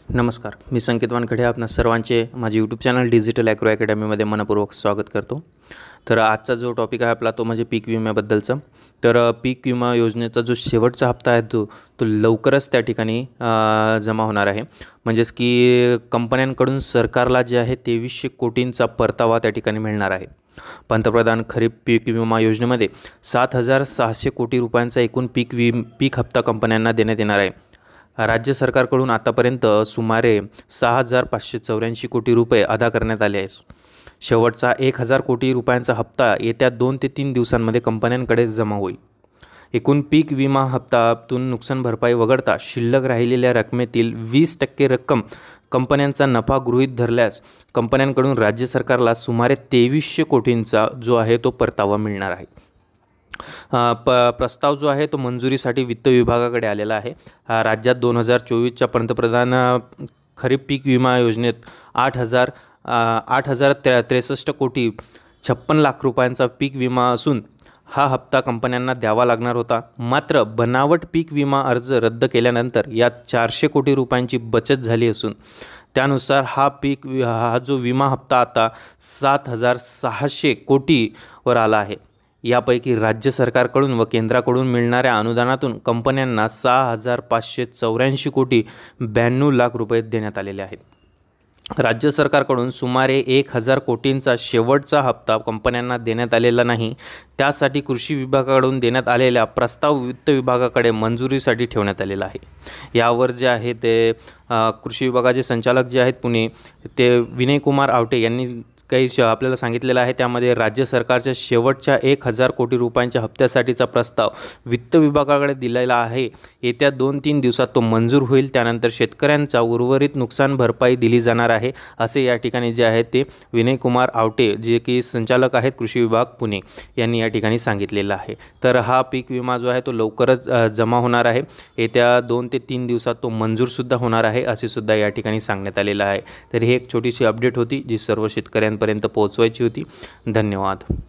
नमस्कार, मी संकेत वानखडे आपणा सर्वांचे माझे यूट्यूब चॅनल डिजिटल ॲग्रो अकॅडमीमध्ये मनपूर्वक स्वागत करतो। तर आजचा जो टॉपिक आहे आपला तो म्हणजे पीक विम्याबद्दलचा। तर पीक विमा योजनेचा जो शेवटचा हप्ता आहे तो लवकरच त्या ठिकाणी जमा होणार आहे। म्हणजेच की कंपन्यांकडून सरकारला जे आहे 2300 कोटींचा परतावा त्या ठिकाणी मिळणार आहे। पंतप्रधान खरीप पीक विमा योजनेमध्ये 7600 कोटी रुपयांचा एकूण पीक हप्ता कंपन्यांना देण्यात येणार आहे। राज्य सरकारकडून आतापर्यंत सुमारे 6584 कोटी रुपये अदा करण्यात आले आहेत। शेवटचा 1000 कोटी रुपयांचा हप्ता येत्या 2 ते 3 दिवसांमध्ये कंपन्यांकडे जमा होईल। एकूण पीक विमा हप्त्यातून नुकसान भरपाई वगळता शिल्लक राहिलेल्या रकमेतील 20% रक्कम कंपन्यांचा नफा गृहीत धरल्यास कंपन्यांकडून राज्य सरकारला सुमारे 2300 कोटींचा जो आहे तो परतावा मिळणार आहे। प्रस्ताव जो आहे तो मंजुरीसाठी वित्त विभागाकडे आलेला आहे। राज्यात 2024च्या पंतप्रधान खरीप पीक विमा योजनेत 8,63 कोटी 56 लाख रुपयांचा पीक विमा असून हा हप्ता कंपन्यांना द्यावा लागणार होता। मात्र बनावट पीक विमा अर्ज रद्द केल्यानंतर यात 400 कोटी रुपयांची बचत झाली असून त्यानुसार हा जो विमा हप्ता आता 7600 कोटीवर आला आहे। यापैकी राज्य सरकारकडून व केंद्राकडून मिळणाऱ्या अनुदानातून कंपन्यांना 6584 कोटी 92 लाख रुपये देण्यात आलेले आहेत। राज्य सरकारकडून सुमारे 1000 कोटींचा शेवटचा हप्ता कंपन्यांना देण्यात आलेला नाही। त्यासाठी कृषी विभागाकडून देण्यात आलेल्या प्रस्ताव वित्त विभागाकडे मंजुरीसाठी ठेवण्यात आलेला आहे। यावर जे आहे ते कृषी विभागाचे संचालक जे आहेत पुणे ते विनय कुमार आवटे यांनी काही आपल्याला सांगितलेलं आहे। त्यामध्ये राज्य सरकारच्या शेवटच्या 1000 कोटी रुपयांच्या हप्त्यासाठीचा प्रस्ताव वित्त विभागाकडे दिलेला आहे। येत्या 2-3 दिवसात तो मंजूर होईल। त्यानंतर शेतकऱ्यांचा उर्वरित नुकसान भरपाई दिली जाणार आहे असे या ठिकाणी जे आहे ते विनय कुमार आवटे जे की संचालक आहेत कृषी विभाग पुणे यांनी या ठिकाणी सांगितलेलं आहे। तर हा पीक विमा जो आहे तो लवकरच जमा होणार आहे। येत्या 2 ते 3 दिवसात तो मंजूरसुद्धा होणार आहे असे सुद्धा या ठिकाणी सांगण्यात आलेलं आहे। तर ही एक छोटीशी अपडेट होती जी सर्व शेतकऱ्यांपर्यंत पोहोचवायची होती। धन्यवाद।